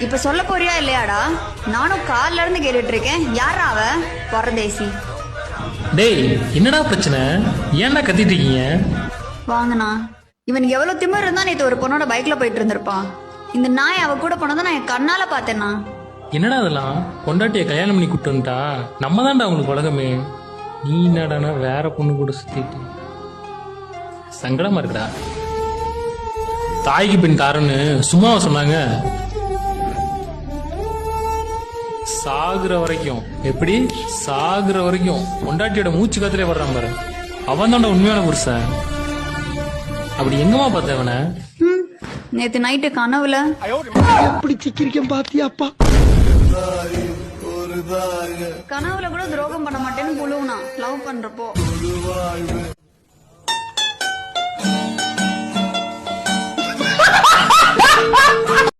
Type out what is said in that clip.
இப்ப சொல்ல போறியா இல்லையாடா? நானும் கார்ல இருந்து கேட்டுட்டு இருக்கேன். யாரா அவ? பரதேசி. டேய் என்னடா பிரச்சனை? ஏன்டா கத்திட்டு இருக்கீங்க? வாங்கண்ணா. இவனுக்கு எவ்வளவு திமிர் இருந்தா நேத்து ஒரு பொண்ணோட பைக்ல போயிட்டு இருந்திருப்பான். இந்த நாய் அவ கூட போனதை நான் என் கண்ணால பார்த்தேன்னா. என்னடா அதெல்லாம்? பொண்டாட்டிய கல்யாணம் பண்ணி கூப்பிட்டுட்டா நம்ம தான்டா அவனுக்கு உலகமே. நீ என்னடானா வேற பொண்ணு கூட சுத்திட்டு சங்கடமா இருக்குடா. தாய்க்கு பின் தாரன்னு சும்மாவா சொன்னாங்க? சாகுற வரைக்கும், எப்படி சாகுற வரைக்கும் பொண்டாட்டியோட மூச்சு காத்திலே வர்றான் பாரு, அவன் தான்டா உண்மையான புருஷன். அப்படி எங்கம்மா பார்த்த அவனை? நேத்து நைட்டு கனவுல எப்படி சிக்கிரிக்கம் பாத்தியாப்பா? கனவுல கூட துரோகம் பண்ண மாட்டேன்னு புழுவுனா லவ் பண்றப்போ.